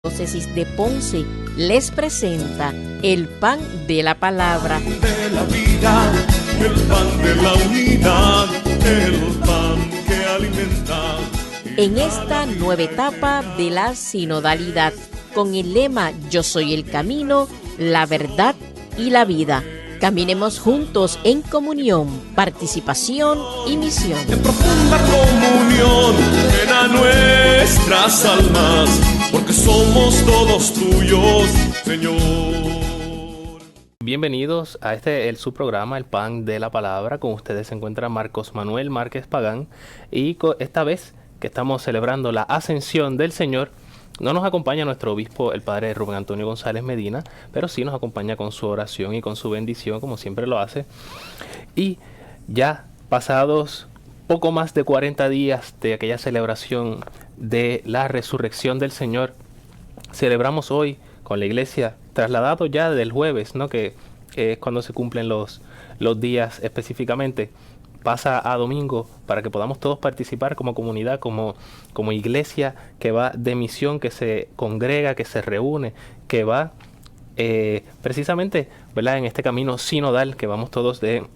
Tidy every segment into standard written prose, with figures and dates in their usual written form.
Diócesis de Ponce les presenta el pan de la palabra. De la vida, el pan de la unidad, el pan que alimenta. En esta nueva etapa de la sinodalidad, con el lema Yo soy el camino, la verdad y la vida. Caminemos juntos en comunión, participación y misión. En profunda comunión, ven a nuestras almas, porque somos todos tuyos, Señor. Bienvenidos a su programa, El Pan de la Palabra. Con ustedes se encuentra Marcos Manuel Márquez Pagán. Y esta vez que estamos celebrando la Ascensión del Señor, no nos acompaña nuestro obispo, el padre Rubén Antonio González Medina, pero sí nos acompaña con su oración y con su bendición, como siempre lo hace. Y ya pasados poco más de 40 días de aquella celebración de la resurrección del Señor, celebramos hoy con la iglesia, trasladado ya del jueves, ¿no? que es cuando se cumplen los días específicamente, pasa a domingo para que podamos todos participar como comunidad, como iglesia que va de misión, que se congrega, que se reúne, que va precisamente, ¿verdad?, en este camino sinodal, que vamos todos de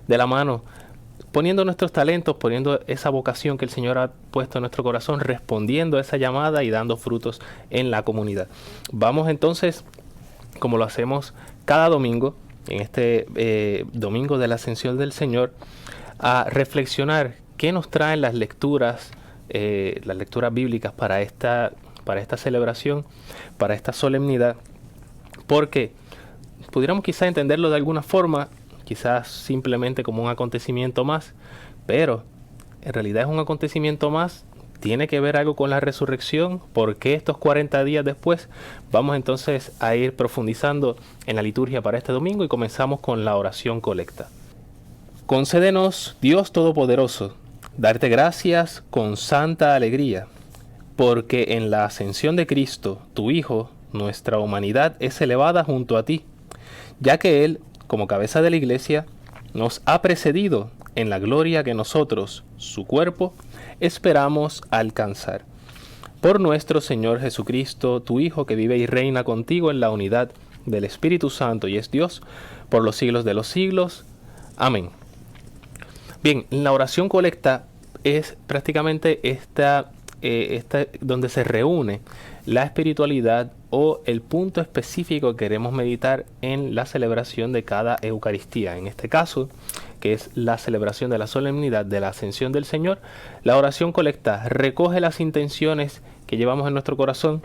la mano, poniendo nuestros talentos, poniendo esa vocación que el Señor ha puesto en nuestro corazón, respondiendo a esa llamada y dando frutos en la comunidad. Vamos entonces, como lo hacemos cada domingo, en este domingo de la Ascensión del Señor, a reflexionar qué nos traen las lecturas bíblicas para esta celebración, para esta solemnidad, porque pudiéramos quizás entenderlo de alguna forma, quizás simplemente como un acontecimiento más, pero en realidad es un acontecimiento más. Tiene que ver algo con la resurrección, porque estos 40 días después vamos entonces a ir profundizando en la liturgia para este domingo y comenzamos con la oración colecta. Concédenos, Dios Todopoderoso, darte gracias con santa alegría, porque en la ascensión de Cristo, tu Hijo, nuestra humanidad es elevada junto a ti, ya que Él, como cabeza de la Iglesia, nos ha precedido en la gloria que nosotros, su cuerpo, esperamos alcanzar. Por nuestro Señor Jesucristo, tu Hijo, que vive y reina contigo en la unidad del Espíritu Santo y es Dios, por los siglos de los siglos. Amén. Bien, la oración colecta es prácticamente esta donde se reúne la espiritualidad o el punto específico que queremos meditar en la celebración de cada Eucaristía. En este caso, que es la celebración de la solemnidad de la Ascensión del Señor, la oración colecta recoge las intenciones que llevamos en nuestro corazón,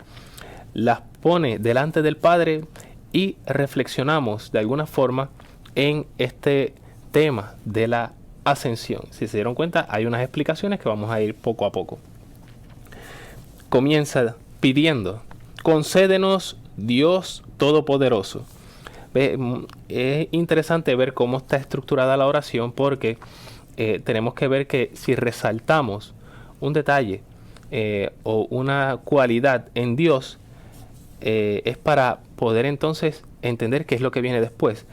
las pone delante del Padre y reflexionamos de alguna forma en este tema de la Ascensión. Si se dieron cuenta, hay unas explicaciones que vamos a ir poco a poco. Comienza pidiendo: concédenos, Dios Todopoderoso. Es interesante ver cómo está estructurada la oración, porque tenemos que ver que si resaltamos un detalle o una cualidad en Dios, es para poder entonces entender qué es lo que viene después.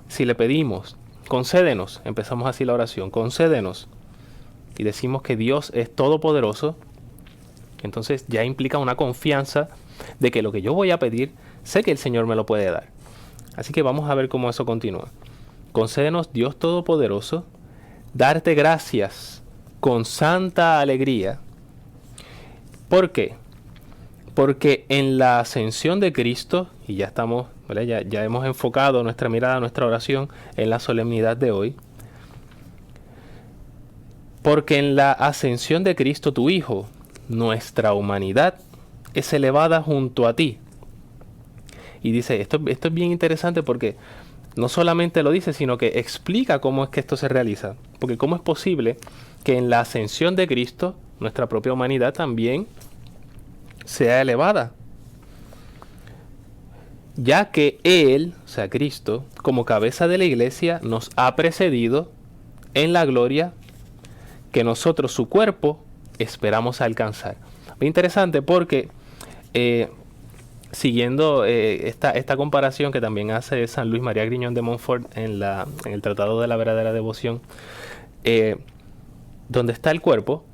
Si le pedimos, concédenos, empezamos así la oración, concédenos, y decimos que Dios es todopoderoso, entonces ya implica una confianza de que lo que yo voy a pedir, sé que el Señor me lo puede dar. Así que vamos a ver cómo eso continúa. Concédenos, Dios Todopoderoso, darte gracias con santa alegría. ¿Por qué? Porque en la ascensión de Cristo, y ya estamos, ¿vale? Ya hemos enfocado nuestra mirada, nuestra oración en la solemnidad de hoy. Porque en la ascensión de Cristo, tu Hijo, nuestra humanidad es elevada junto a ti. Y dice, esto es bien interesante, porque no solamente lo dice, sino que explica cómo es que esto se realiza. Porque cómo es posible que en la ascensión de Cristo, nuestra propia humanidad también sea elevada. Ya que Él, o sea Cristo, como cabeza de la iglesia, nos ha precedido en la gloria que nosotros, su cuerpo, esperamos alcanzar. Muy interesante, porque siguiendo esta comparación que también hace San Luis María Griñón de Montfort en el Tratado de la Verdadera Devoción, donde está el cuerpo,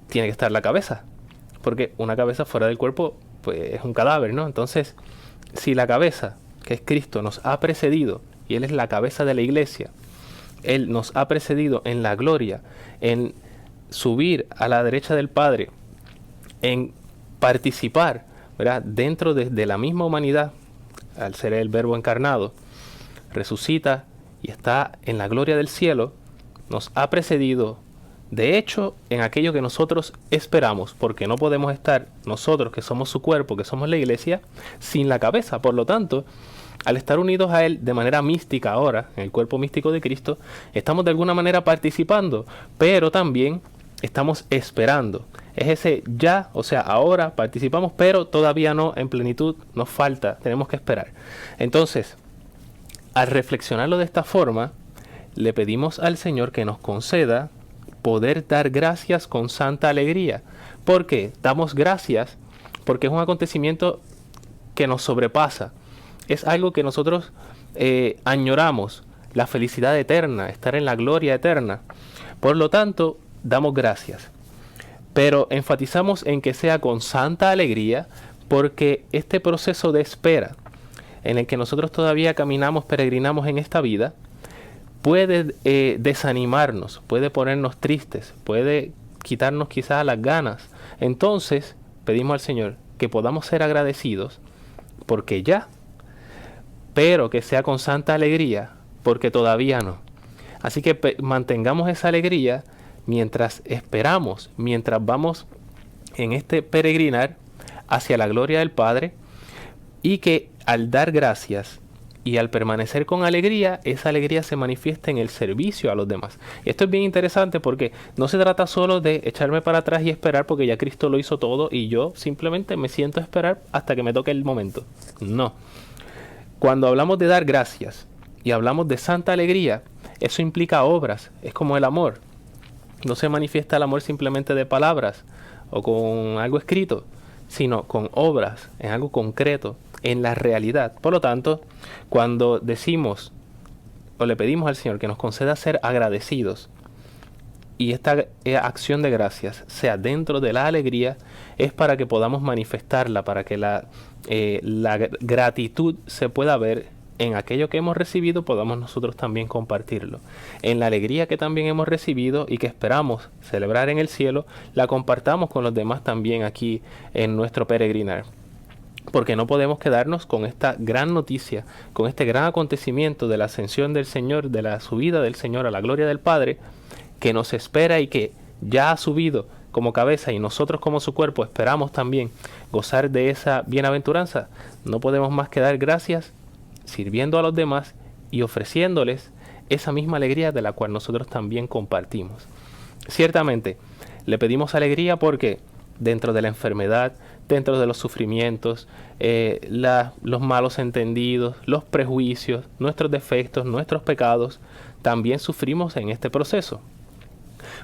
tiene que estar la cabeza. porque una cabeza fuera del cuerpo pues es un cadáver, ¿no? Entonces, si la cabeza, que es Cristo, nos ha precedido, y Él es la cabeza de la iglesia, Él nos ha precedido en la gloria, en subir a la derecha del Padre, en participar, ¿verdad?, dentro de la misma humanidad, al ser el Verbo encarnado, resucita y está en la gloria del cielo, nos ha precedido, de hecho, en aquello que nosotros esperamos, porque no podemos estar nosotros, que somos su cuerpo, que somos la iglesia, sin la cabeza. Por lo tanto, al estar unidos a Él de manera mística ahora, en el cuerpo místico de Cristo, estamos de alguna manera participando, pero también estamos esperando. Es ese ya, o sea, ahora participamos, pero todavía no en plenitud, nos falta, tenemos que esperar. Entonces, al reflexionarlo de esta forma, le pedimos al Señor que nos conceda poder dar gracias con santa alegría. ¿Por qué? Damos gracias porque es un acontecimiento que nos sobrepasa. Es algo que nosotros añoramos, la felicidad eterna, estar en la gloria eterna. Por lo tanto, damos gracias. Pero enfatizamos en que sea con santa alegría, porque este proceso de espera en el que nosotros todavía caminamos, peregrinamos en esta vida, puede desanimarnos, puede ponernos tristes, puede quitarnos quizás las ganas. Entonces pedimos al Señor que podamos ser agradecidos porque ya, pero que sea con santa alegría porque todavía no. Así que mantengamos esa alegría mientras esperamos, mientras vamos en este peregrinar hacia la gloria del Padre, y que al dar gracias y al permanecer con alegría, esa alegría se manifiesta en el servicio a los demás. Esto es bien interesante porque no se trata solo de echarme para atrás y esperar porque ya Cristo lo hizo todo y yo simplemente me siento a esperar hasta que me toque el momento. No. Cuando hablamos de dar gracias y hablamos de santa alegría, eso implica obras. Es como el amor. No se manifiesta el amor simplemente de palabras o con algo escrito, sino con obras, en algo concreto, en la realidad. Por lo tanto, cuando decimos o le pedimos al Señor que nos conceda ser agradecidos y esta acción de gracias sea dentro de la alegría, es para que podamos manifestarla, para que la gratitud se pueda ver en aquello que hemos recibido, podamos nosotros también compartirlo. En la alegría que también hemos recibido y que esperamos celebrar en el cielo, la compartamos con los demás también aquí en nuestro peregrinar. Porque no podemos quedarnos con esta gran noticia, con este gran acontecimiento de la ascensión del Señor, de la subida del Señor a la gloria del Padre, que nos espera y que ya ha subido como cabeza y nosotros como su cuerpo esperamos también gozar de esa bienaventuranza. No podemos más que dar gracias, sirviendo a los demás y ofreciéndoles esa misma alegría de la cual nosotros también compartimos. Ciertamente, le pedimos alegría porque dentro de la enfermedad, dentro de los sufrimientos, los malos entendidos, los prejuicios, nuestros defectos, nuestros pecados, también sufrimos en este proceso.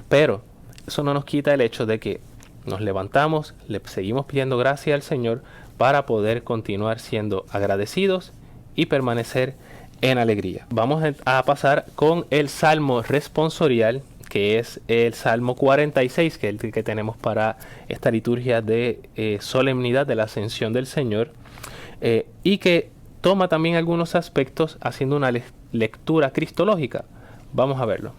Pero eso no nos quita el hecho de que nos levantamos, le seguimos pidiendo gracias al Señor para poder continuar siendo agradecidos y permanecer en alegría. Vamos a pasar con el Salmo responsorial, que es el Salmo 46, que es el que tenemos para esta liturgia de solemnidad de la Ascensión del Señor, y que toma también algunos aspectos haciendo una lectura cristológica. Vamos a verlo.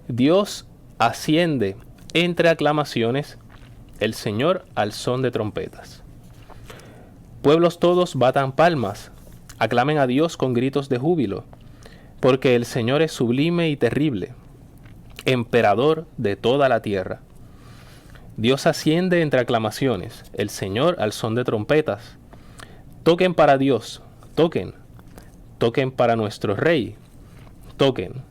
Dios asciende entre aclamaciones, el Señor al son de trompetas. Pueblos todos batan palmas, aclamen a Dios con gritos de júbilo, porque el Señor es sublime y terrible, emperador de toda la tierra. Dios asciende entre aclamaciones, el Señor al son de trompetas. Toquen para Dios, toquen, toquen para nuestro Rey, toquen.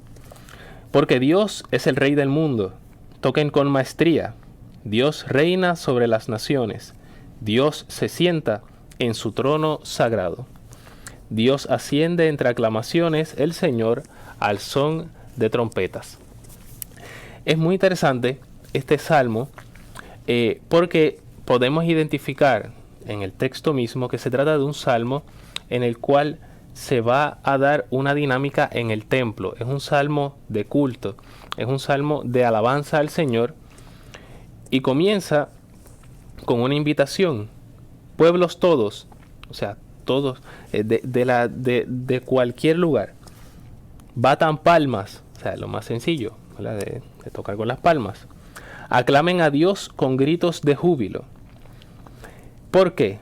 Porque Dios es el Rey del mundo, toquen con maestría. Dios reina sobre las naciones, Dios se sienta en su trono sagrado. Dios asciende entre aclamaciones, el Señor al son de trompetas. Es muy interesante este salmo porque podemos identificar en el texto mismo que se trata de un salmo en el cual se va a dar una dinámica en el templo. Es un salmo de culto, es un salmo de alabanza al Señor y comienza con una invitación. Pueblos todos, o sea, todos, de cualquier lugar, batan palmas, o sea, lo más sencillo, ¿verdad? De tocar con las palmas. Aclamen a Dios con gritos de júbilo. ¿Por qué?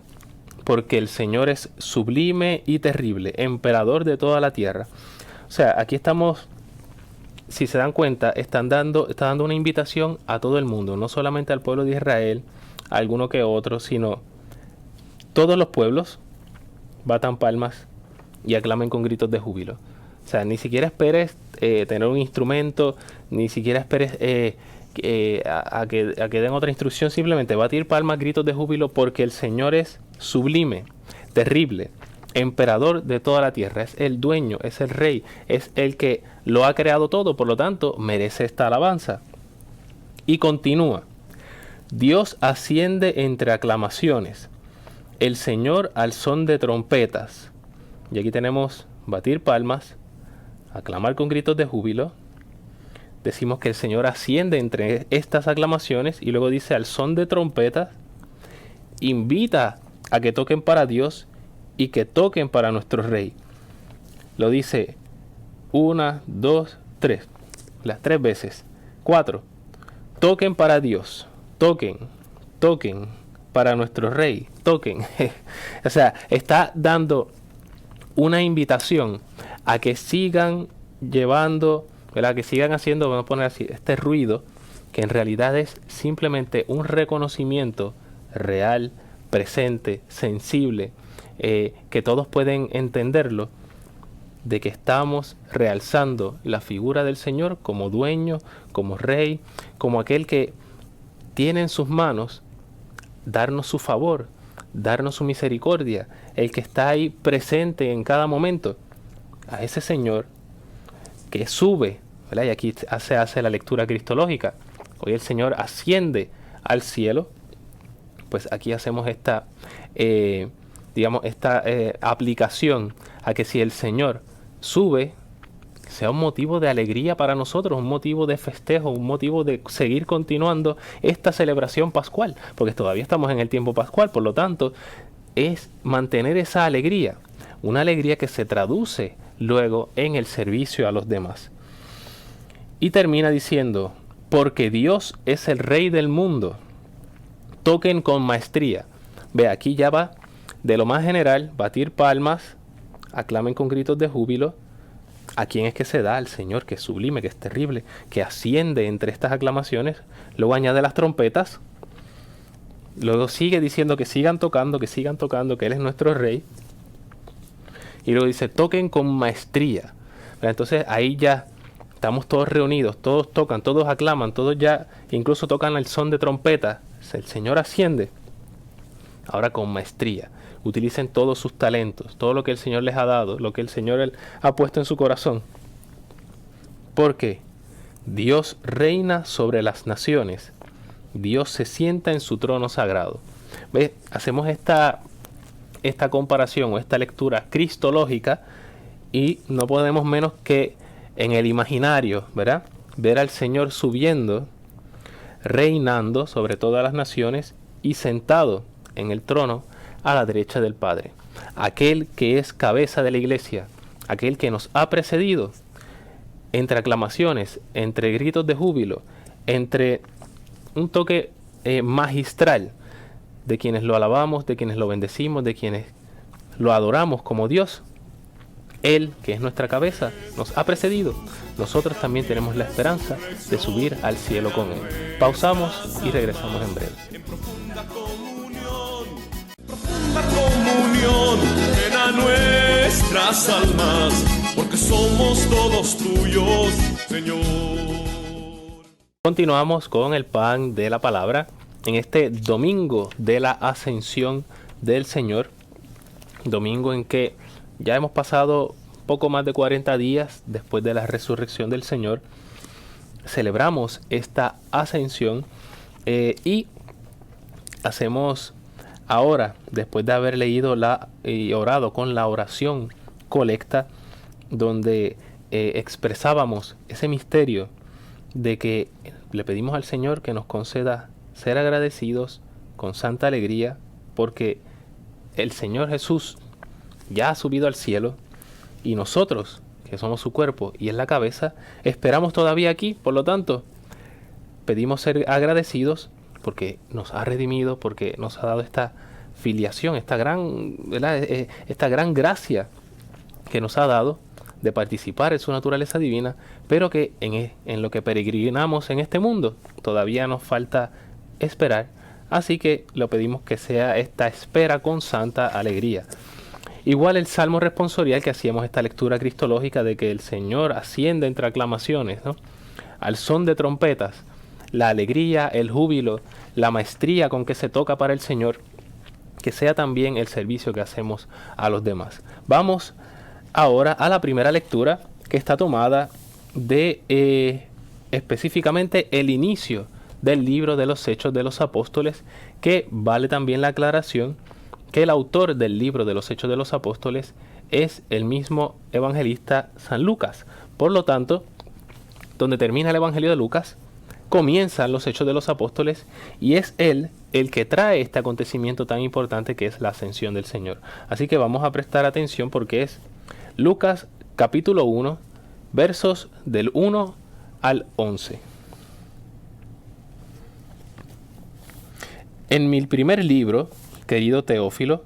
Porque el Señor es sublime y terrible, emperador de toda la tierra. O sea, aquí estamos, si se dan cuenta, está dando una invitación a todo el mundo, no solamente al pueblo de Israel, a alguno que otro, sino todos los pueblos batan palmas y aclamen con gritos de júbilo. O sea, ni siquiera esperes tener un instrumento, ni siquiera esperes a que den otra instrucción, simplemente batir palmas, gritos de júbilo, porque el Señor es sublime, terrible, emperador de toda la tierra, es el dueño, es el rey, es el que lo ha creado todo, por lo tanto, merece esta alabanza. Y continúa, Dios asciende entre aclamaciones, el Señor al son de trompetas. Y aquí tenemos batir palmas, aclamar con gritos de júbilo. Decimos que el Señor asciende entre estas aclamaciones y luego dice al son de trompetas, invita a que toquen para Dios y que toquen para nuestro Rey. Lo dice 1, 2, 3, las 3 veces. 4, toquen para Dios, toquen para nuestro Rey, toquen. O sea, está dando una invitación a que sigan llevando, ¿verdad? Que sigan haciendo, vamos a poner así, este ruido, que en realidad es simplemente un reconocimiento real, presente, sensible, que todos pueden entenderlo, de que estamos realzando la figura del Señor como dueño, como rey, como aquel que tiene en sus manos darnos su favor, darnos su misericordia, el que está ahí presente en cada momento. A ese Señor que sube, ¿verdad? Y aquí se hace la lectura cristológica. Hoy el Señor asciende al cielo. Pues aquí hacemos esta, aplicación a que si el Señor sube, sea un motivo de alegría para nosotros, un motivo de festejo, un motivo de seguir continuando esta celebración pascual, porque todavía estamos en el tiempo pascual, por lo tanto, es mantener esa alegría, una alegría que se traduce luego en el servicio a los demás. Y termina diciendo, porque Dios es el Rey del mundo, toquen con maestría. Ve, aquí ya va de lo más general, batir palmas, aclamen con gritos de júbilo. ¿A quién es que se da? Al Señor, que es sublime, que es terrible, que asciende entre estas aclamaciones. Luego añade las trompetas. Luego sigue diciendo que sigan tocando, que Él es nuestro Rey. Y luego dice, toquen con maestría. Entonces ahí ya estamos todos reunidos, todos tocan, todos aclaman, todos ya incluso tocan el son de trompeta. El Señor asciende. Ahora con maestría. Utilicen todos sus talentos, todo lo que el Señor les ha dado, lo que el Señor ha puesto en su corazón. Porque Dios reina sobre las naciones. Dios se sienta en su trono sagrado. ¿Ves? Hacemos esta comparación o esta lectura cristológica y no podemos menos que en el imaginario, ¿verdad? Ver al Señor subiendo, reinando sobre todas las naciones y sentado en el trono a la derecha del Padre. Aquel que es cabeza de la iglesia, aquel que nos ha precedido, entre aclamaciones, entre gritos de júbilo, entre un toque magistral de quienes lo alabamos, de quienes lo bendecimos, de quienes lo adoramos como Dios. Él, que es nuestra cabeza, nos ha precedido. Nosotros también tenemos la esperanza de subir al cielo con Él. Pausamos y regresamos en breve. Comunión llena nuestras almas, porque somos todos tuyos, Señor. Continuamos con el pan de la palabra en este domingo de la ascensión del Señor, domingo en que ya hemos pasado poco más de 40 días después de la resurrección del Señor. Celebramos esta ascensión y hacemos ahora, después de haber leído y orado con la oración colecta, donde expresábamos ese misterio de que le pedimos al Señor que nos conceda ser agradecidos con santa alegría, porque el Señor Jesús ya ha subido al cielo y nosotros, que somos su cuerpo y es la cabeza, esperamos todavía aquí. Por lo tanto, pedimos ser agradecidos porque nos ha redimido, porque nos ha dado esta filiación, esta gran, ¿verdad? Esta gran gracia que nos ha dado de participar en su naturaleza divina, pero que en lo que peregrinamos en este mundo todavía nos falta esperar. Así que lo pedimos que sea esta espera con santa alegría. Igual el salmo responsorial que hacíamos esta lectura cristológica de que el Señor asciende entre aclamaciones, ¿no? Al son de trompetas, la alegría, el júbilo, la maestría con que se toca para el Señor, que sea también el servicio que hacemos a los demás. Vamos ahora a la primera lectura, que está tomada de específicamente el inicio del libro de los Hechos de los Apóstoles, que vale también la aclaración que el autor del libro de los Hechos de los Apóstoles es el mismo evangelista San Lucas. Por lo tanto, donde termina el Evangelio de Lucas, comienzan los Hechos de los Apóstoles y es él el que trae este acontecimiento tan importante que es la ascensión del Señor. Así que vamos a prestar atención porque es Lucas capítulo 1, versos del 1 al 11. En mi primer libro, querido Teófilo,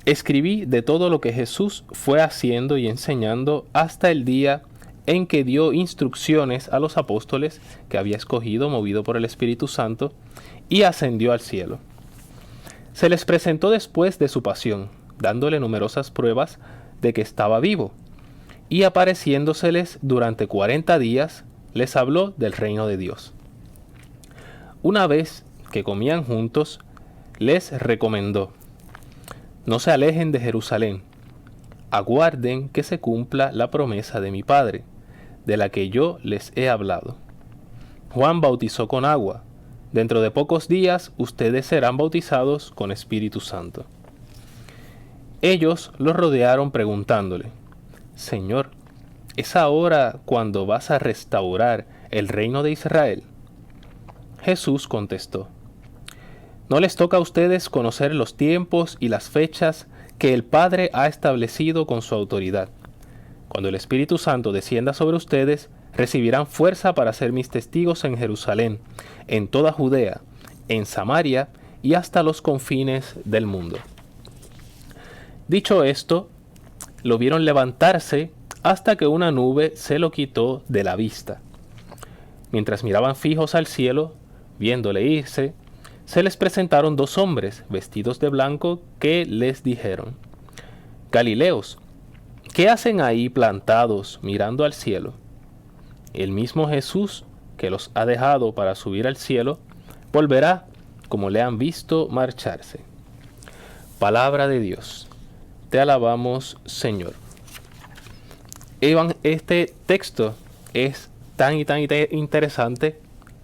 escribí de todo lo que Jesús fue haciendo y enseñando hasta el día en que dio instrucciones a los apóstoles que había escogido, movido por el Espíritu Santo, y ascendió al cielo. Se les presentó después de su pasión, dándole numerosas pruebas de que estaba vivo, y apareciéndoseles durante 40 días, les habló del reino de Dios. Una vez que comían juntos, les recomendó: no se alejen de Jerusalén, aguarden que se cumpla la promesa de mi Padre, de la que yo les he hablado. Juan bautizó con agua, dentro de pocos días ustedes serán bautizados con Espíritu Santo. Ellos lo rodearon preguntándole: Señor, ¿es ahora cuando vas a restaurar el reino de Israel? Jesús contestó: no les toca a ustedes conocer los tiempos y las fechas que el Padre ha establecido con su autoridad. Cuando el Espíritu Santo descienda sobre ustedes, recibirán fuerza para ser mis testigos en Jerusalén, en toda Judea, en Samaria y hasta los confines del mundo. Dicho esto, lo vieron levantarse hasta que una nube se lo quitó de la vista. Mientras miraban fijos al cielo, viéndole irse, se les presentaron dos hombres vestidos de blanco que les dijeron: Galileos, ¿qué hacen ahí plantados mirando al cielo? El mismo Jesús que los ha dejado para subir al cielo, volverá como le han visto marcharse. Palabra de Dios. Te alabamos, Señor. Este texto es tan interesante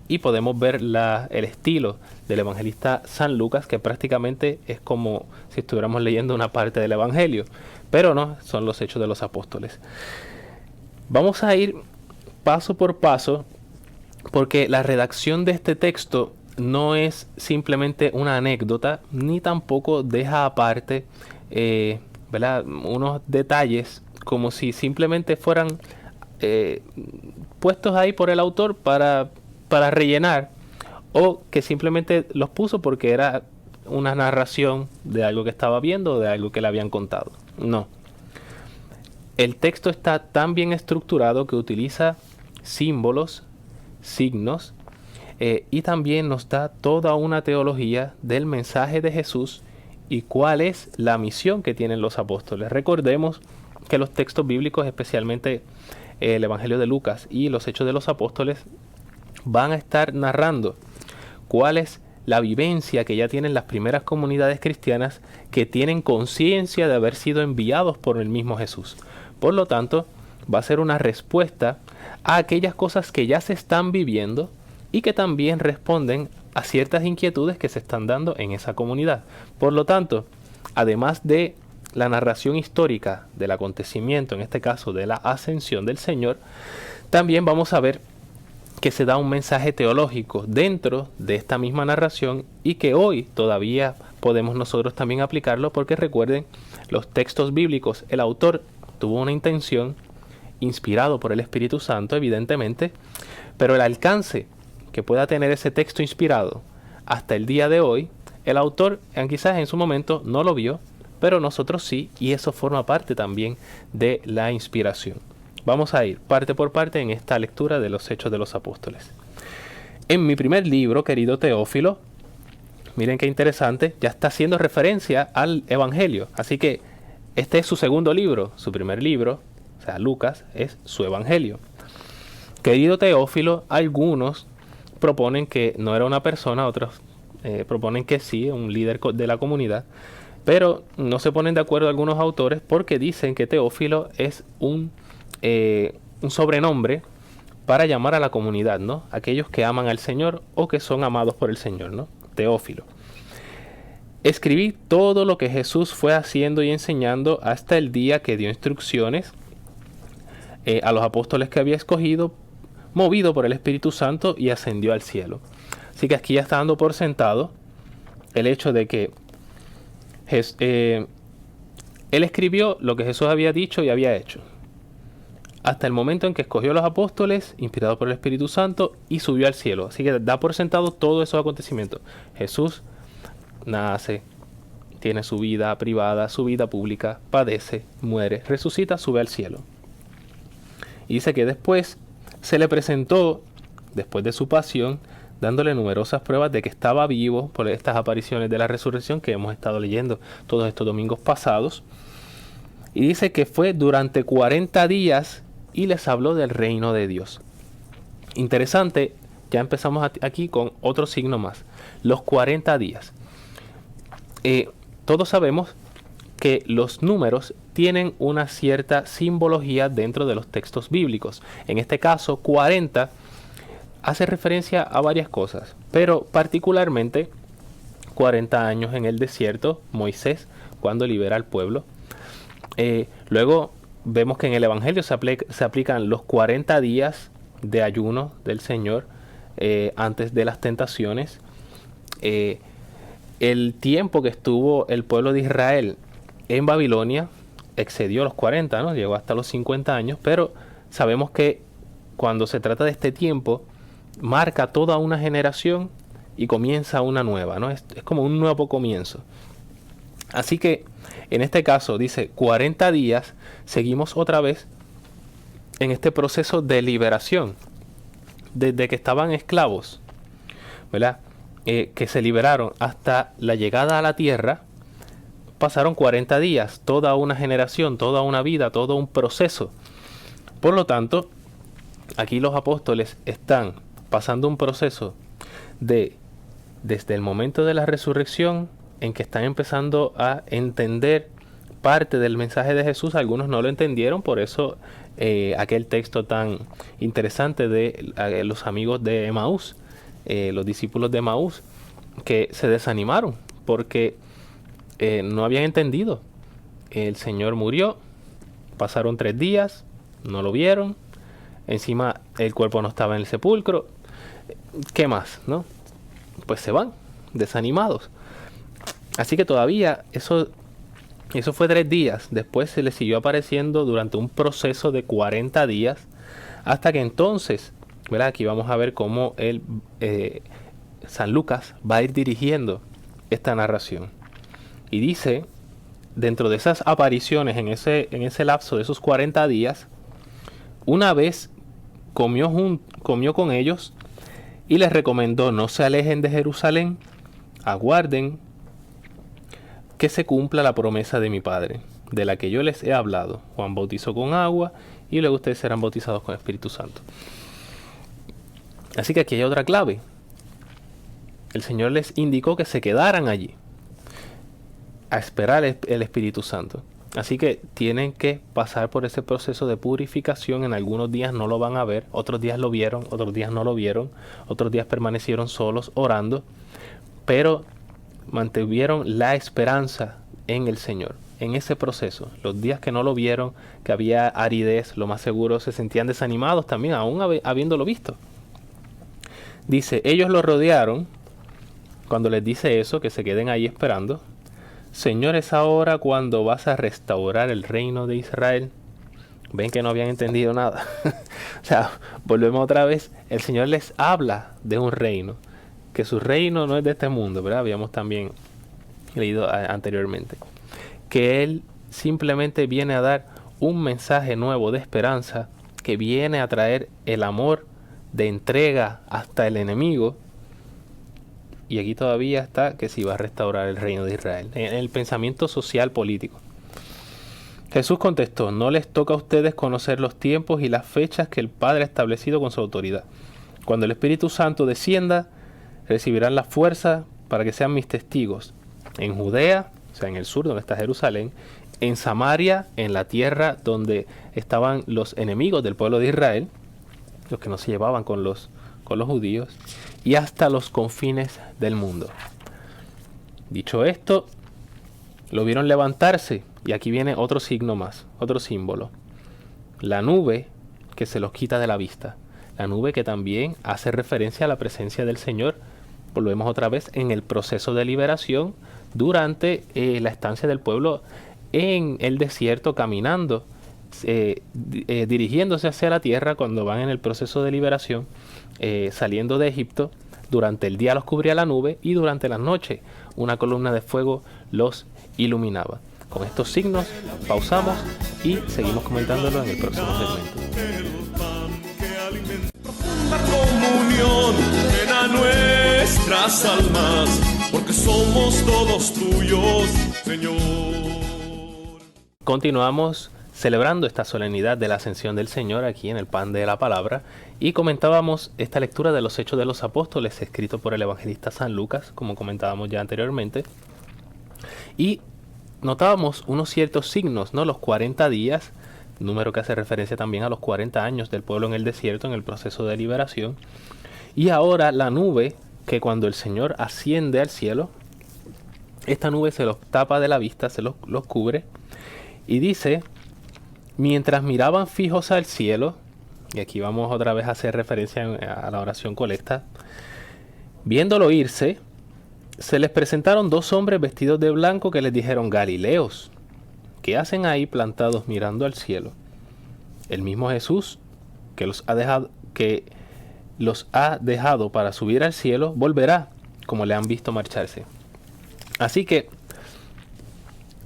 y podemos ver el estilo del evangelista San Lucas, que prácticamente es como si estuviéramos leyendo una parte del Evangelio, pero no, son los Hechos de los Apóstoles. Vamos a ir paso por paso, porque la redacción de este texto no es simplemente una anécdota, ni tampoco deja aparte unos detalles como si simplemente fueran puestos ahí por el autor para rellenar, o que simplemente los puso porque era una narración de algo que estaba viendo o de algo que le habían contado. No. El texto está tan bien estructurado que utiliza símbolos, signos, y también nos da toda una teología del mensaje de Jesús y cuál es la misión que tienen los apóstoles. Recordemos que los textos bíblicos, especialmente el Evangelio de Lucas y los Hechos de los Apóstoles, van a estar narrando cuál es la vivencia que ya tienen las primeras comunidades cristianas que tienen conciencia de haber sido enviados por el mismo Jesús. Por lo tanto, va a ser una respuesta a aquellas cosas que ya se están viviendo y que también responden a ciertas inquietudes que se están dando en esa comunidad. Por lo tanto, además de la narración histórica del acontecimiento, en este caso de la ascensión del Señor, también vamos a ver que se da un mensaje teológico dentro de esta misma narración y que hoy todavía podemos nosotros también aplicarlo, porque recuerden, los textos bíblicos, el autor tuvo una intención, inspirado por el Espíritu Santo evidentemente, pero el alcance que pueda tener ese texto inspirado hasta el día de hoy, el autor quizás en su momento no lo vio, pero nosotros sí, y eso forma parte también de la inspiración. Vamos a ir parte por parte en esta lectura de los Hechos de los Apóstoles. En mi primer libro, querido Teófilo, miren qué interesante, ya está haciendo referencia al Evangelio. Así que este es su segundo libro. Su primer libro, o sea, Lucas, es su Evangelio. Querido Teófilo, algunos proponen que no era una persona, otros proponen que sí, un líder de la comunidad, pero no se ponen de acuerdo algunos autores porque dicen que Teófilo es un sobrenombre para llamar a la comunidad, ¿no? Aquellos que aman al Señor o que son amados por el Señor, ¿no? Teófilo. Escribí todo lo que Jesús fue haciendo y enseñando hasta el día que dio instrucciones a los apóstoles que había escogido, movido por el Espíritu Santo, y ascendió al cielo. Así que aquí ya está dando por sentado el hecho de que él escribió lo que Jesús había dicho y había hecho, hasta el momento en que escogió a los apóstoles, inspirado por el Espíritu Santo, y subió al cielo. Así que da por sentado todos esos acontecimientos. Jesús nace, tiene su vida privada, su vida pública, padece, muere, resucita, sube al cielo. Y dice que después se le presentó, después de su pasión, dándole numerosas pruebas de que estaba vivo por estas apariciones de la resurrección que hemos estado leyendo todos estos domingos pasados. Y dice que fue durante 40 días y les habló del reino de Dios. Interesante, ya empezamos aquí con otro signo más. Los 40 días. Todos sabemos que los números tienen una cierta simbología dentro de los textos bíblicos. En este caso, 40 hace referencia a varias cosas, pero particularmente 40 años en el desierto, Moisés, cuando libera al pueblo. Luego vemos que en el Evangelio se aplican los 40 días de ayuno del Señor antes de las tentaciones. El tiempo que estuvo el pueblo de Israel en Babilonia excedió los 40, ¿no? Llegó hasta los 50 años, pero sabemos que cuando se trata de este tiempo, marca toda una generación y comienza una nueva, ¿no? Es como un nuevo comienzo. Así que en este caso dice 40 días, seguimos otra vez en este proceso de liberación. Desde que estaban esclavos, ¿verdad? Que se liberaron hasta la llegada a la tierra, pasaron 40 días, toda una generación, toda una vida, todo un proceso. Por lo tanto, aquí los apóstoles están pasando un proceso desde el momento de la resurrección, en que están empezando a entender parte del mensaje de Jesús. Algunos no lo entendieron, por eso aquel texto tan interesante de los amigos de Emaús, los discípulos de Emaús, que se desanimaron porque no habían entendido. El Señor murió, pasaron 3 días, no lo vieron, encima el cuerpo no estaba en el sepulcro. ¿Qué más, no? Pues se van desanimados. Así que todavía eso fue 3 días. Después se les siguió apareciendo durante un proceso de 40 días. Hasta que entonces, ¿verdad? Aquí vamos a ver cómo San Lucas va a ir dirigiendo esta narración. Y dice, dentro de esas apariciones, en ese lapso de esos 40 días, una vez comió con ellos y les recomendó: no se alejen de Jerusalén, aguarden que se cumpla la promesa de mi Padre, de la que yo les he hablado. Juan bautizó con agua y luego ustedes serán bautizados con el Espíritu Santo. Así que aquí hay otra clave. El Señor les indicó que se quedaran allí a esperar el Espíritu Santo. Así que tienen que pasar por ese proceso de purificación. En algunos días no lo van a ver, otros días lo vieron, otros días no lo vieron, otros días permanecieron solos orando, pero mantuvieron la esperanza en el Señor. En ese proceso, los días que no lo vieron, que había aridez, lo más seguro se sentían desanimados también, aún habiéndolo visto. Dice, ellos lo rodearon. Cuando les dice eso, que se queden ahí esperando. Señor, es ahora cuando vas a restaurar el reino de Israel. Ven que no habían entendido nada. O sea, volvemos otra vez. El Señor les habla de un reino. Que su reino no es de este mundo, ¿verdad? Habíamos también leído anteriormente. Que Él simplemente viene a dar un mensaje nuevo de esperanza. Que viene a traer el amor de entrega hasta el enemigo. Y aquí todavía está que sí va a restaurar el reino de Israel. En el pensamiento social político. Jesús contestó, no les toca a ustedes conocer los tiempos y las fechas que el Padre ha establecido con su autoridad. Cuando el Espíritu Santo descienda, recibirán la fuerza para que sean mis testigos. En Judea, o sea en el sur donde está Jerusalén, en Samaria, en la tierra donde estaban los enemigos del pueblo de Israel, los que no se llevaban con los judíos, y hasta los confines del mundo. Dicho esto, lo vieron levantarse, y aquí viene otro signo más, otro símbolo. La nube que se los quita de la vista. La nube que también hace referencia a la presencia del Señor. Volvemos otra vez en el proceso de liberación durante la estancia del pueblo en el desierto, caminando, dirigiéndose hacia la tierra cuando van en el proceso de liberación, saliendo de Egipto. Durante el día los cubría la nube y durante la noche una columna de fuego los iluminaba. Con estos signos pausamos y seguimos comentándolo en el próximo segmento. Profunda comunión llena nuestras almas, porque somos todos tuyos, Señor. Continuamos celebrando esta solemnidad de la ascensión del Señor aquí en el Pan de la Palabra y comentábamos esta lectura de los Hechos de los Apóstoles escrito por el evangelista San Lucas, como comentábamos ya anteriormente, y notábamos unos ciertos signos, ¿no? Los 40 días, número que hace referencia también a los 40 años del pueblo en el desierto en el proceso de liberación, y ahora la nube que cuando el Señor asciende al cielo, esta nube se los tapa de la vista, se los cubre, y dice, mientras miraban fijos al cielo, y aquí vamos otra vez a hacer referencia a la oración colecta, viéndolo irse, se les presentaron dos hombres vestidos de blanco que les dijeron, Galileos, ¿qué hacen ahí plantados mirando al cielo? El mismo Jesús que los ha dejado para subir al cielo, volverá, como le han visto marcharse. Así que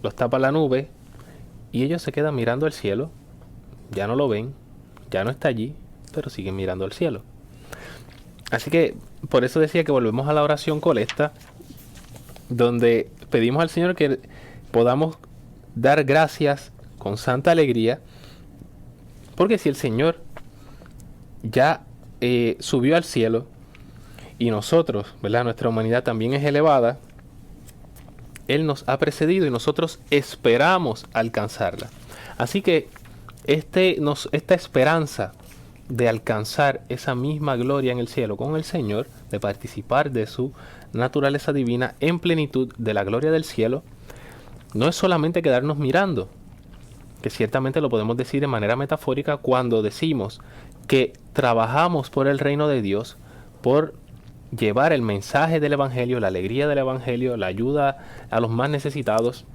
los tapa la nube, y ellos se quedan mirando al cielo, ya no lo ven, ya no está allí, pero siguen mirando al cielo. Así que por eso decía que volvemos a la oración colecta, donde pedimos al Señor que podamos dar gracias con santa alegría, porque si el Señor ya subió al cielo, y nosotros, ¿verdad? Nuestra humanidad también es elevada, Él nos ha precedido y nosotros esperamos alcanzarla. Así que esta esperanza de alcanzar esa misma gloria en el cielo con el Señor, de participar de su naturaleza divina en plenitud de la gloria del cielo, no es solamente quedarnos mirando, que ciertamente lo podemos decir de manera metafórica cuando decimos que trabajamos por el reino de Dios, por llevar el mensaje del Evangelio, la alegría del Evangelio, la ayuda a los más necesitados,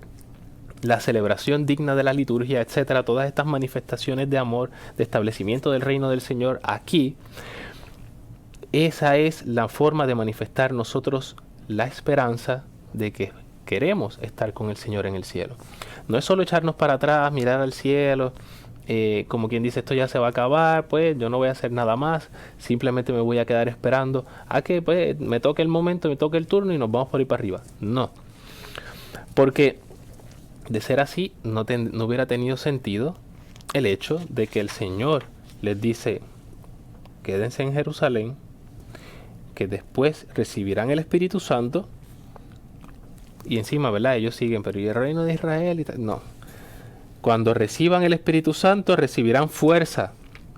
la celebración digna de la liturgia, etcétera, todas estas manifestaciones de amor, de establecimiento del reino del Señor aquí, esa es la forma de manifestar nosotros la esperanza de que queremos estar con el Señor en el cielo. No es solo echarnos para atrás, mirar al cielo, como quien dice esto ya se va a acabar, pues yo no voy a hacer nada más, simplemente me voy a quedar esperando a que pues me toque el momento, me toque el turno y nos vamos por ahí para arriba. No, porque de ser así no hubiera tenido sentido el hecho de que el Señor les dice quédense en Jerusalén, que después recibirán el Espíritu Santo y encima, ¿verdad? Ellos siguen, pero ¿y el reino de Israel? Y tal? No. Cuando reciban el Espíritu Santo recibirán fuerza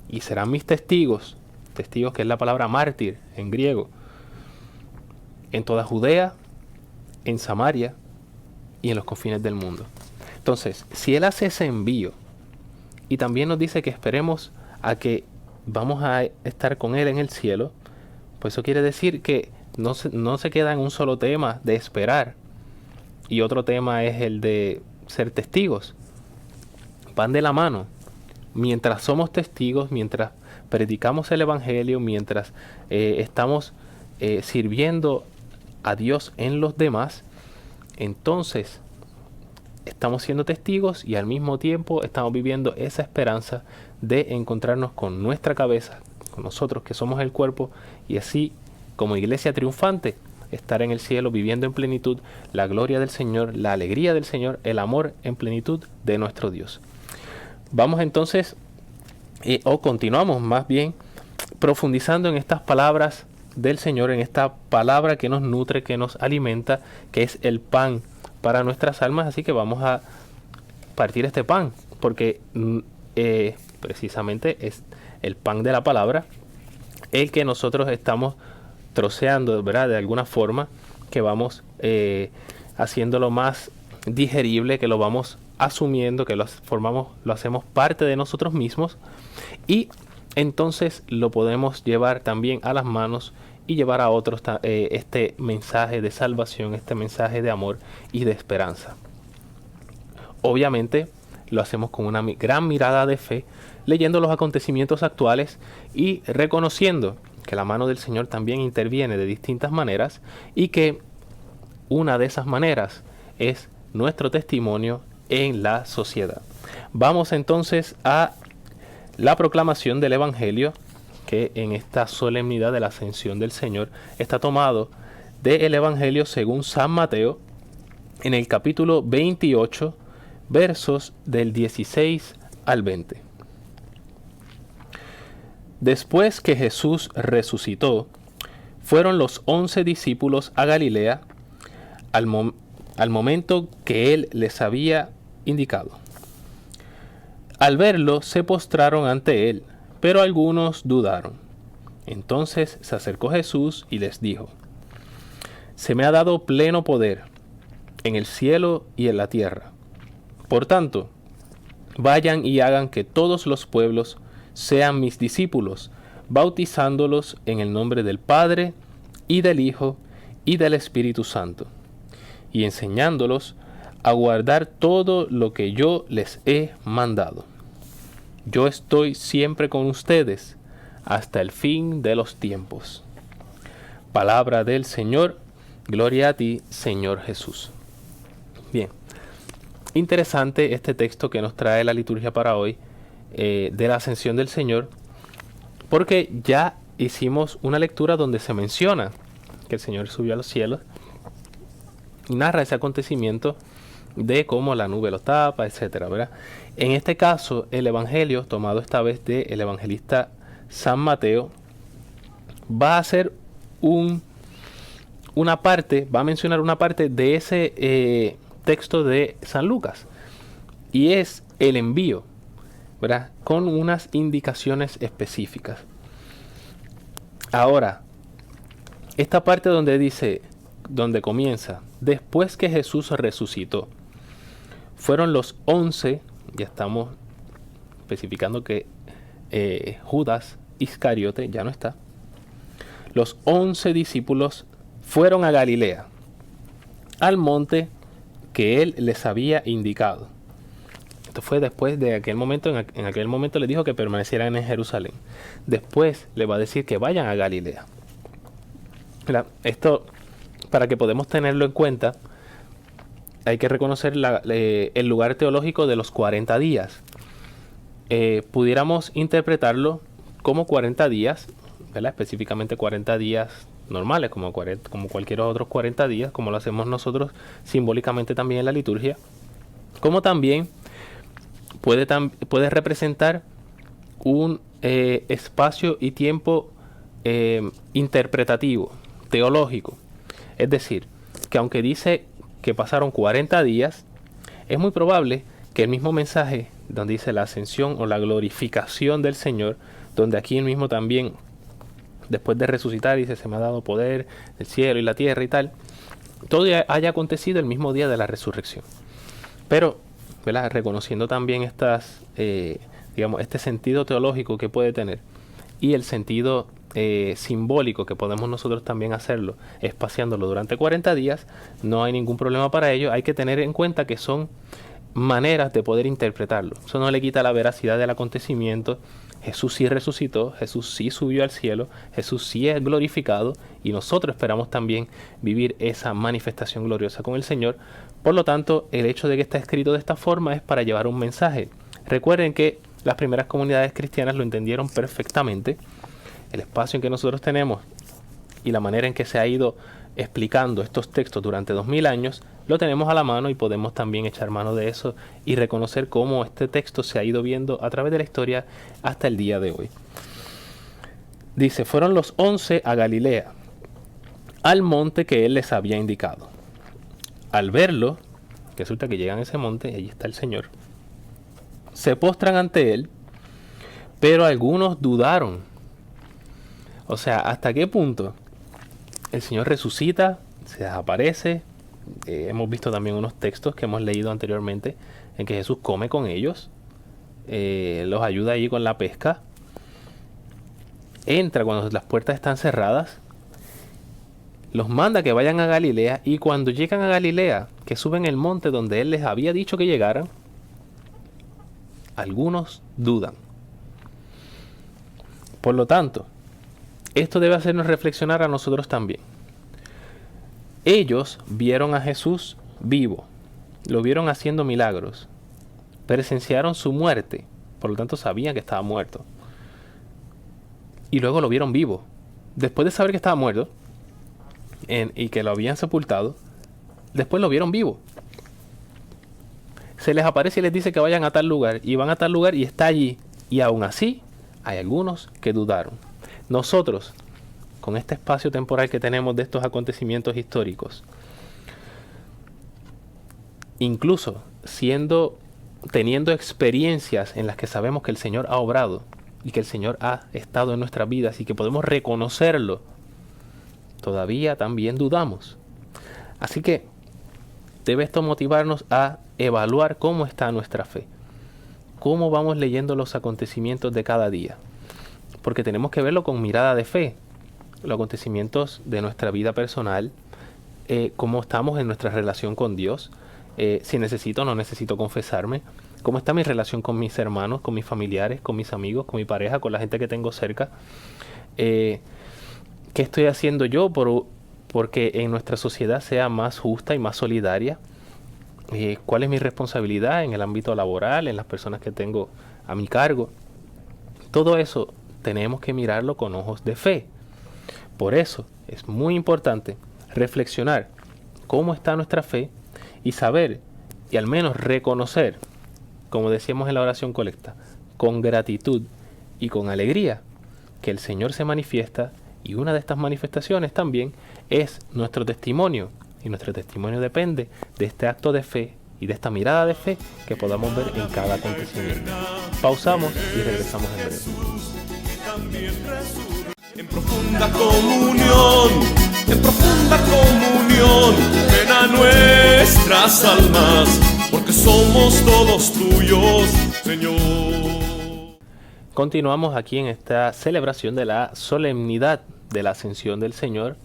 y serán mis testigos. Testigos que es la palabra mártir en griego. En toda Judea, en Samaria y en los confines del mundo. Entonces, si Él hace ese envío y también nos dice que esperemos a que vamos a estar con Él en el cielo, Pues eso quiere decir que no se queda en un solo tema de esperar, y otro tema es el de ser testigos. Van de la mano. Mientras somos testigos, mientras predicamos el Evangelio, mientras estamos sirviendo a Dios en los demás, entonces estamos siendo testigos y al mismo tiempo estamos viviendo esa esperanza de encontrarnos con nuestra cabeza, con nosotros que somos el cuerpo, y así como iglesia triunfante estar en el cielo viviendo en plenitud la gloria del Señor, la alegría del Señor, el amor en plenitud de nuestro Dios. Vamos entonces, continuamos más bien profundizando en estas palabras del Señor, en esta palabra que nos nutre, que nos alimenta, que es el pan para nuestras almas. Así que vamos a partir este pan, porque precisamente es el pan de la palabra el que nosotros estamos troceando, ¿verdad? De alguna forma, que vamos haciéndolo más digerible, que lo vamos asumiendo, que lo hacemos parte de nosotros mismos, y entonces lo podemos llevar también a las manos y llevar a otros este mensaje de salvación, este mensaje de amor y de esperanza. Obviamente lo hacemos con una gran mirada de fe, leyendo los acontecimientos actuales y reconociendo que la mano del Señor también interviene de distintas maneras, y que una de esas maneras es nuestro testimonio en la sociedad. Vamos entonces a la proclamación del Evangelio, que en esta solemnidad de la Ascensión del Señor está tomado del Evangelio según San Mateo, en el capítulo 28, versos del 16 al 20. Después que Jesús resucitó, fueron los 11 discípulos a Galilea al momento que él les había indicado. Al verlo, se postraron ante él, pero algunos dudaron. Entonces se acercó Jesús y les dijo: Se me ha dado pleno poder en el cielo y en la tierra. Por tanto, vayan y hagan que todos los pueblos sean mis discípulos, bautizándolos en el nombre del Padre, y del Hijo, y del Espíritu Santo, y enseñándolos a guardar todo lo que yo les he mandado. Yo estoy siempre con ustedes hasta el fin de los tiempos. Palabra del Señor. Gloria a ti, Señor Jesús. Bien, interesante este texto que nos trae la liturgia para hoy, de la Ascensión del Señor, porque ya hicimos una lectura donde se menciona que el Señor subió a los cielos y narra ese acontecimiento de cómo la nube lo tapa, etcétera, ¿verdad? En este caso, el Evangelio, tomado esta vez del evangelista San Mateo, va a hacer una parte, va a mencionar una parte de ese texto de San Lucas, y es el envío, ¿verdad? Con unas indicaciones específicas. Ahora, esta parte donde comienza, después que Jesús resucitó, fueron los 11, ya estamos especificando que Judas Iscariote ya no está. Los 11 discípulos fueron a Galilea, al monte que él les había indicado. Esto fue después de aquel momento, en aquel momento les dijo que permanecieran en Jerusalén. Después les va a decir que vayan a Galilea. Esto, para que podamos tenerlo en cuenta, hay que reconocer el lugar teológico de los 40 días. Pudiéramos interpretarlo como 40 días, ¿verdad? Específicamente 40 días normales, como cualquier otros 40 días, como lo hacemos nosotros simbólicamente también en la liturgia, como también puede representar un espacio y tiempo interpretativo, teológico. Es decir, que aunque dice que pasaron 40 días, es muy probable que el mismo mensaje donde dice la ascensión o la glorificación del Señor, donde aquí mismo también, después de resucitar, dice: se me ha dado poder el cielo y la tierra y tal, todo haya acontecido el mismo día de la resurrección. Pero, ¿verdad?, reconociendo también este sentido teológico que puede tener, y el sentido simbólico que podemos nosotros también hacerlo, espaciándolo durante 40 días, no hay ningún problema para ello. Hay que tener en cuenta que son maneras de poder interpretarlo. Eso no le quita la veracidad del acontecimiento. Jesús sí resucitó, Jesús sí subió al cielo, Jesús sí es glorificado y nosotros esperamos también vivir esa manifestación gloriosa con el Señor. Por lo tanto, el hecho de que está escrito de esta forma es para llevar un mensaje. Recuerden que las primeras comunidades cristianas lo entendieron perfectamente. El espacio en que nosotros tenemos y la manera en que se ha ido explicando estos textos durante 2000 años, lo tenemos a la mano y podemos también echar mano de eso y reconocer cómo este texto se ha ido viendo a través de la historia hasta el día de hoy. Dice, fueron los 11 a Galilea, al monte que él les había indicado. Al verlo, resulta que llegan a ese monte, y allí está el Señor, se postran ante él, pero algunos dudaron. O sea, ¿hasta qué punto? El Señor resucita, se desaparece. Hemos visto también unos textos que hemos leído anteriormente en que Jesús come con ellos, los ayuda allí con la pesca, entra cuando las puertas están cerradas, los manda que vayan a Galilea, y cuando llegan a Galilea, que suben el monte donde Él les había dicho que llegaran, algunos dudan. Por lo tanto, esto debe hacernos reflexionar a nosotros también. Ellos vieron a Jesús vivo, lo vieron haciendo milagros, presenciaron su muerte, por lo tanto sabían que estaba muerto. Y luego lo vieron vivo. Después de saber que estaba muerto y que lo habían sepultado, después lo vieron vivo. Se les aparece y les dice que vayan a tal lugar, y van a tal lugar y está allí. Y aún así, hay algunos que dudaron. Nosotros, con este espacio temporal que tenemos de estos acontecimientos históricos, incluso teniendo experiencias en las que sabemos que el Señor ha obrado y que el Señor ha estado en nuestras vidas y que podemos reconocerlo, todavía también dudamos. Así que debe esto motivarnos a evaluar cómo está nuestra fe, cómo vamos leyendo los acontecimientos de cada día, porque tenemos que verlo con mirada de fe. Los acontecimientos de nuestra vida personal, cómo estamos en nuestra relación con Dios, si necesito o no necesito confesarme, cómo está mi relación con mis hermanos, con mis familiares, con mis amigos, con mi pareja, con la gente que tengo cerca, qué estoy haciendo yo porque en nuestra sociedad sea más justa y más solidaria, cuál es mi responsabilidad en el ámbito laboral, en las personas que tengo a mi cargo. Todo eso tenemos que mirarlo con ojos de fe. Por eso es muy importante reflexionar cómo está nuestra fe y saber y al menos reconocer, como decíamos en la oración colecta, con gratitud y con alegría que el Señor se manifiesta, y una de estas manifestaciones también es nuestro testimonio, y nuestro testimonio depende de este acto de fe y de esta mirada de fe que podamos ver en cada acontecimiento. Pausamos y regresamos en breve. En profunda comunión, ven a nuestras almas, porque somos todos tuyos, Señor. Continuamos aquí en esta celebración de la solemnidad de la Ascensión del Señor.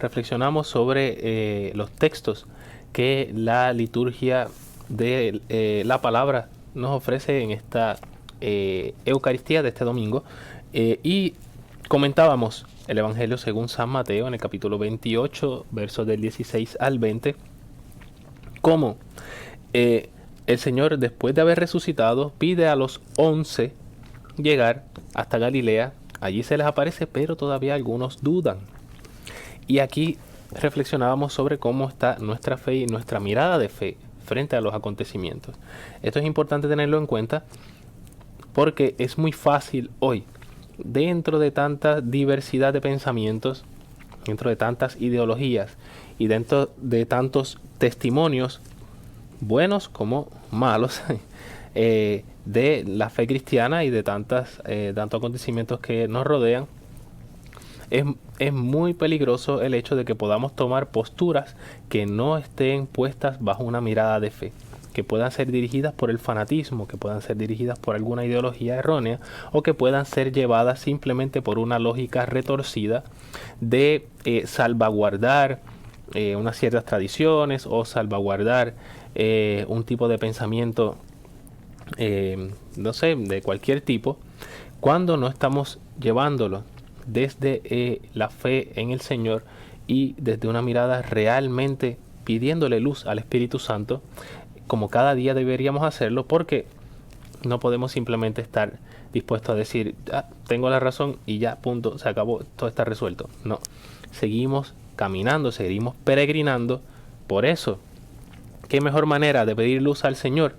Reflexionamos sobre los textos que la liturgia de la palabra nos ofrece en esta Eucaristía de este domingo, y comentábamos el Evangelio según San Mateo en el capítulo 28, versos del 16 al 20, cómo el Señor, después de haber resucitado, pide a los 11 llegar hasta Galilea. Allí se les aparece, pero todavía algunos dudan. Y aquí reflexionábamos sobre cómo está nuestra fe y nuestra mirada de fe frente a los acontecimientos. Esto es importante tenerlo en cuenta porque es muy fácil hoy, dentro de tanta diversidad de pensamientos, dentro de tantas ideologías y dentro de tantos testimonios, buenos como malos, de la fe cristiana y de tantos acontecimientos que nos rodean, es muy peligroso el hecho de que podamos tomar posturas que no estén puestas bajo una mirada de fe, que puedan ser dirigidas por el fanatismo, que puedan ser dirigidas por alguna ideología errónea, o que puedan ser llevadas simplemente por una lógica retorcida de salvaguardar unas ciertas tradiciones, o salvaguardar un tipo de pensamiento, no sé, de cualquier tipo, cuando no estamos llevándolo desde la fe en el Señor y desde una mirada realmente pidiéndole luz al Espíritu Santo, como cada día deberíamos hacerlo, porque no podemos simplemente estar dispuestos a decir, tengo la razón y ya, punto, se acabó, todo está resuelto. No, seguimos caminando, seguimos peregrinando. Por eso, ¿qué mejor manera de pedir luz al Señor?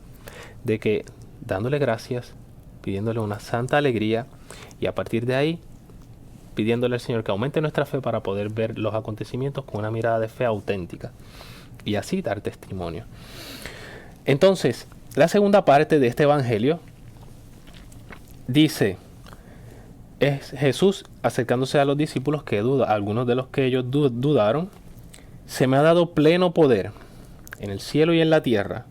De que dándole gracias, pidiéndole una santa alegría, y a partir de ahí pidiéndole al Señor que aumente nuestra fe para poder ver los acontecimientos con una mirada de fe auténtica y así dar testimonio. Entonces, la segunda parte de este evangelio dice, es Jesús acercándose a los discípulos que dudan, algunos de los que ellos dudaron: se me ha dado pleno poder en el cielo y en la tierra.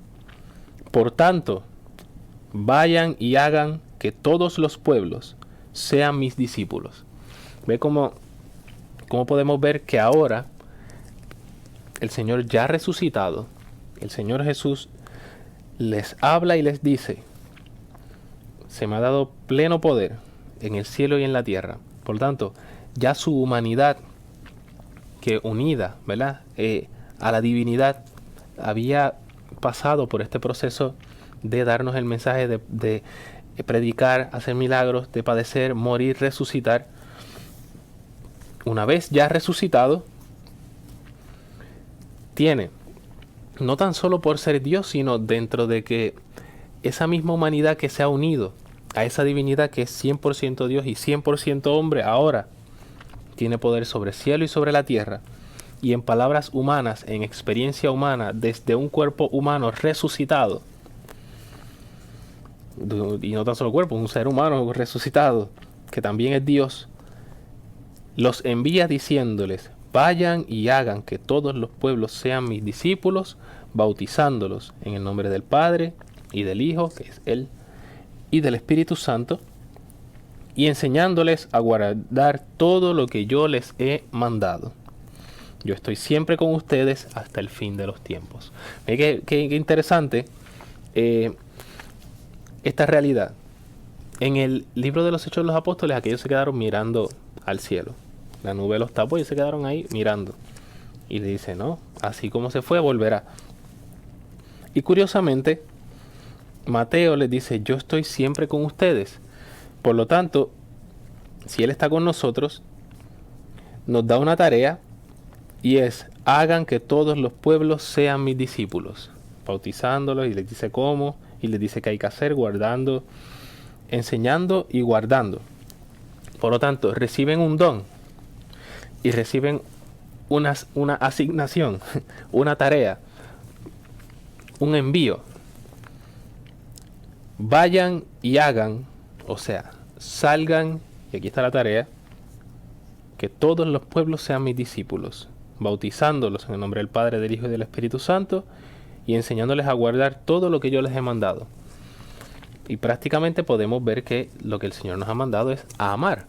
Por tanto, vayan y hagan que todos los pueblos sean mis discípulos. Ve cómo podemos ver que ahora el Señor ya resucitado, el Señor Jesús les habla y les dice: se me ha dado pleno poder en el cielo y en la tierra. Por tanto, ya su humanidad, que unida, ¿verdad?, a la divinidad, había pasado por este proceso de darnos el mensaje de predicar, hacer milagros, de padecer, morir, resucitar. Una vez ya resucitado, tiene, no tan solo por ser Dios, sino dentro de que esa misma humanidad que se ha unido a esa divinidad que es 100% Dios y 100% hombre, ahora tiene poder sobre el cielo y sobre la tierra. Y en palabras humanas, en experiencia humana, desde un cuerpo humano resucitado, y no tan solo cuerpo, un ser humano resucitado, que también es Dios, los envía diciéndoles: vayan y hagan que todos los pueblos sean mis discípulos, bautizándolos en el nombre del Padre y del Hijo, que es Él, y del Espíritu Santo, y enseñándoles a guardar todo lo que yo les he mandado. Yo estoy siempre con ustedes hasta el fin de los tiempos. Qué interesante esta realidad. En el libro de los Hechos de los Apóstoles, aquellos se quedaron mirando al cielo. La nube los tapó y se quedaron ahí mirando. Y le dice: no, así como se fue, volverá. Y curiosamente, Mateo les dice: yo estoy siempre con ustedes. Por lo tanto, si Él está con nosotros, nos da una tarea, y es: hagan que todos los pueblos sean mis discípulos, bautizándolos, y les dice cómo, y les dice qué hay que hacer, guardando, enseñando y guardando. Por lo tanto, reciben un don y reciben una asignación, una tarea, un envío. Vayan y hagan, o sea, salgan, y aquí está la tarea, que todos los pueblos sean mis discípulos, bautizándolos en el nombre del Padre, del Hijo y del Espíritu Santo, y enseñándoles a guardar todo lo que yo les he mandado. Y prácticamente podemos ver que lo que el Señor nos ha mandado es a amar.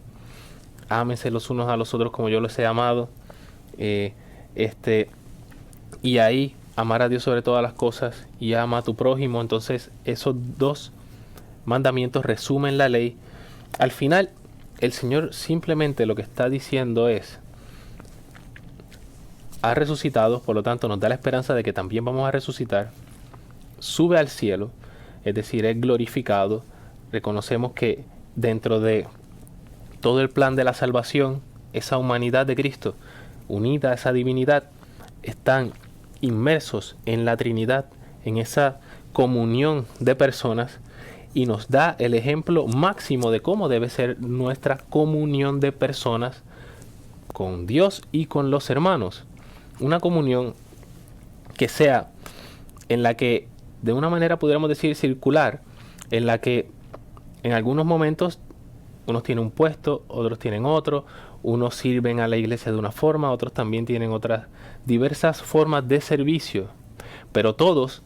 Ámense los unos a los otros como yo los he amado. Y ahí amar a Dios sobre todas las cosas y ama a tu prójimo. Entonces esos dos mandamientos resumen la ley. Al final el Señor simplemente lo que está diciendo es: ha resucitado, por lo tanto nos da la esperanza de que también vamos a resucitar. Sube al cielo, es decir, es glorificado. Reconocemos que dentro de todo el plan de la salvación, esa humanidad de Cristo, unida a esa divinidad, están inmersos en la Trinidad, en esa comunión de personas, y nos da el ejemplo máximo de cómo debe ser nuestra comunión de personas con Dios y con los hermanos. Una comunión que sea en la que, de una manera pudiéramos decir circular, en la que en algunos momentos unos tienen un puesto, otros tienen otro, unos sirven a la iglesia de una forma, otros también tienen otras diversas formas de servicio, pero todos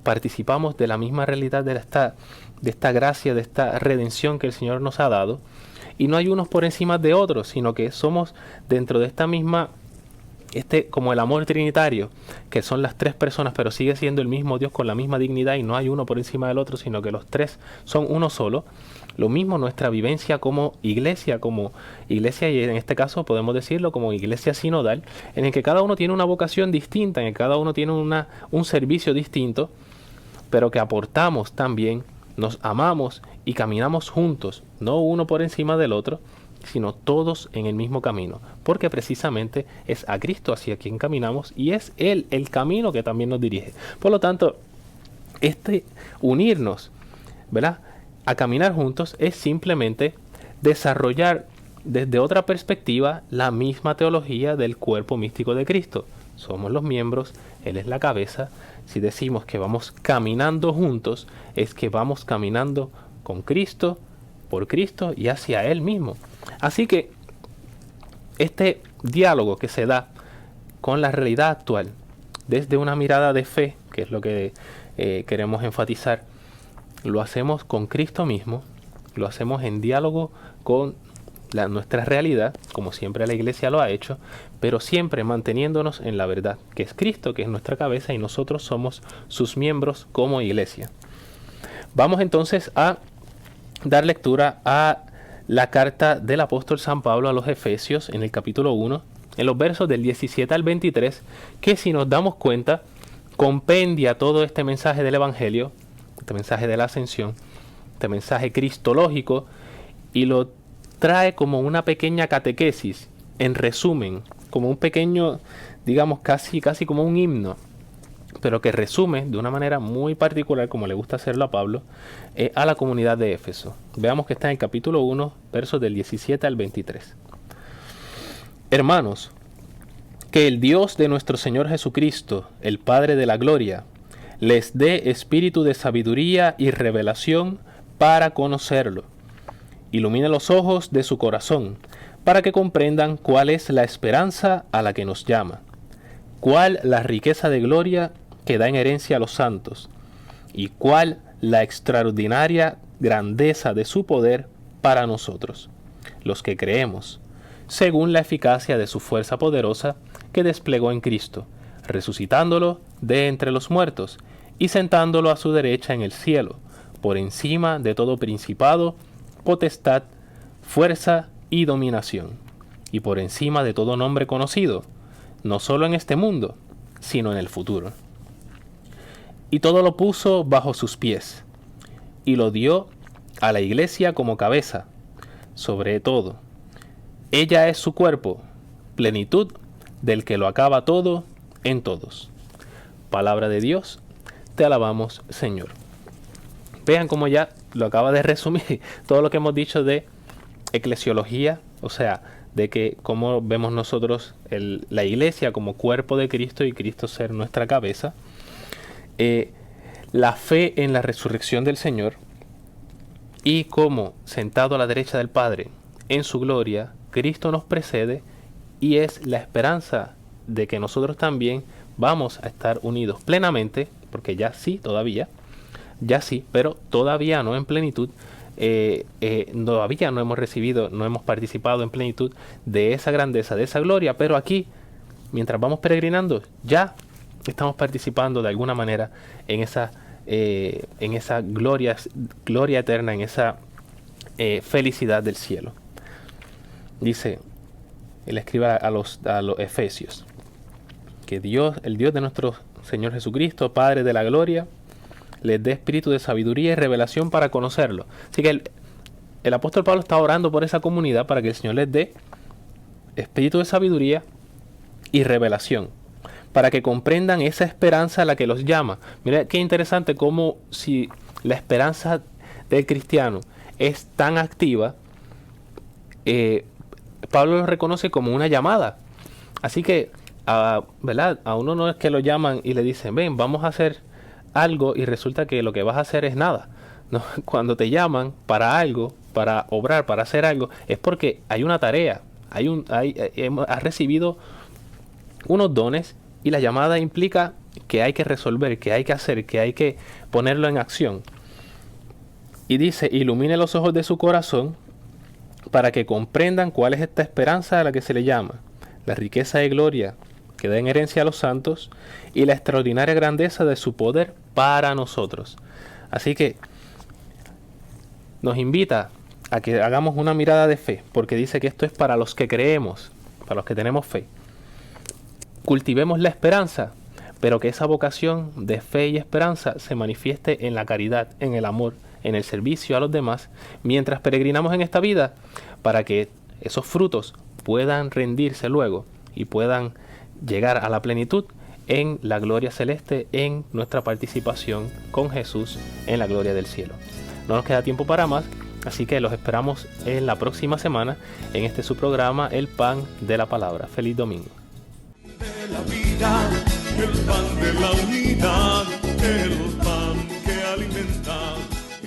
participamos de la misma realidad de esta gracia, de esta redención que el Señor nos ha dado. Y no hay unos por encima de otros, sino que somos dentro de esta misma, como el amor trinitario, que son las tres personas, pero sigue siendo el mismo Dios con la misma dignidad y no hay uno por encima del otro, sino que los tres son uno solo. Lo mismo nuestra vivencia como iglesia y en este caso podemos decirlo como iglesia sinodal, en el que cada uno tiene una vocación distinta, en el que cada uno tiene un servicio distinto, pero que aportamos también, nos amamos y caminamos juntos, no uno por encima del otro, sino todos en el mismo camino, porque precisamente es a Cristo hacia quien caminamos y es Él el camino que también nos dirige. Por lo tanto, unirnos, ¿verdad?, a caminar juntos es simplemente desarrollar desde otra perspectiva la misma teología del cuerpo místico de Cristo. Somos los miembros, Él es la cabeza. Si decimos que vamos caminando juntos, es que vamos caminando con Cristo, por Cristo y hacia Él mismo. Así que este diálogo que se da con la realidad actual, desde una mirada de fe, que es lo que queremos enfatizar, lo hacemos con Cristo mismo, lo hacemos en diálogo con nuestra realidad, como siempre la Iglesia lo ha hecho, pero siempre manteniéndonos en la verdad, que es Cristo, que es nuestra cabeza, y nosotros somos sus miembros como Iglesia. Vamos entonces a dar lectura a la carta del apóstol San Pablo a los Efesios en el capítulo 1, en los versos del 17 al 23, que si nos damos cuenta, compendia todo este mensaje del Evangelio, este mensaje de la ascensión, este mensaje cristológico, y lo trae como una pequeña catequesis, en resumen, como un pequeño, digamos, casi como un himno, pero que resume de una manera muy particular, como le gusta hacerlo a Pablo, a la comunidad de Éfeso. Veamos que está en el capítulo 1, versos del 17 al 23. Hermanos, que el Dios de nuestro Señor Jesucristo, el Padre de la Gloria, les dé espíritu de sabiduría y revelación para conocerlo. Ilumine los ojos de su corazón, para que comprendan cuál es la esperanza a la que nos llama, cuál la riqueza de gloria que da en herencia a los santos, y cuál la extraordinaria grandeza de su poder para nosotros, los que creemos, según la eficacia de su fuerza poderosa que desplegó en Cristo, resucitándolo de entre los muertos y sentándolo a su derecha en el cielo, por encima de todo principado, potestad, fuerza y dominación, y por encima de todo nombre conocido, no solo en este mundo, sino en el futuro. Y todo lo puso bajo sus pies, y lo dio a la iglesia como cabeza, sobre todo. Ella es su cuerpo, plenitud del que lo acaba todo en todos. Palabra de Dios, te alabamos, Señor. Vean cómo ya lo acaba de resumir todo lo que hemos dicho de eclesiología, o sea, de que cómo vemos nosotros la iglesia como cuerpo de Cristo y Cristo ser nuestra cabeza. La fe en la resurrección del Señor y cómo sentado a la derecha del Padre en su gloria, Cristo nos precede y es la esperanza de que nosotros también vamos a estar unidos plenamente, porque ya sí, pero todavía no en plenitud. Todavía no hemos recibido, no hemos participado en plenitud de esa grandeza, de esa gloria, pero aquí, mientras vamos peregrinando, ya estamos participando de alguna manera en esa gloria eterna, en esa felicidad del cielo. Dice, él escribe a los Efesios, que Dios, el Dios de nuestro Señor Jesucristo, Padre de la Gloria, les dé espíritu de sabiduría y revelación para conocerlo. Así que el apóstol Pablo está orando por esa comunidad para que el Señor les dé espíritu de sabiduría y revelación, para que comprendan esa esperanza a la que los llama. Mira qué interesante cómo si la esperanza del cristiano es tan activa, Pablo lo reconoce como una llamada. Así que, ¿verdad? A uno no es que lo llaman y le dicen, ven, vamos a hacer algo y resulta que lo que vas a hacer es nada. No, cuando te llaman para algo, para obrar, para hacer algo, es porque hay una tarea, has recibido unos dones y la llamada implica que hay que resolver, que hay que hacer, que hay que ponerlo en acción. Y dice, ilumine los ojos de su corazón para que comprendan cuál es esta esperanza a la que se le llama, la riqueza de gloria que da en herencia a los santos y la extraordinaria grandeza de su poder para nosotros. Así que nos invita a que hagamos una mirada de fe, porque dice que esto es para los que creemos, para los que tenemos fe. Cultivemos la esperanza, pero que esa vocación de fe y esperanza se manifieste en la caridad, en el amor, en el servicio a los demás, mientras peregrinamos en esta vida, para que esos frutos puedan rendirse luego y puedan llegar a la plenitud en la gloria celeste, en nuestra participación con Jesús en la gloria del cielo. No nos queda tiempo para más, así que los esperamos en la próxima semana en este su programa, El Pan de la Palabra. Feliz domingo. De la vida, el pan de la unidad, el pan que alimenta.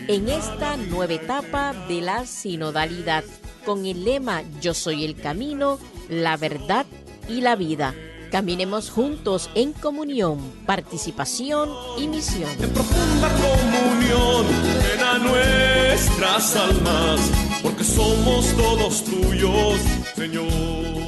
En esta nueva etapa de la sinodalidad, con el lema Yo soy el camino, la verdad y la vida. Caminemos juntos en comunión, participación y misión. En profunda comunión, ven a nuestras almas, porque somos todos tuyos, Señor.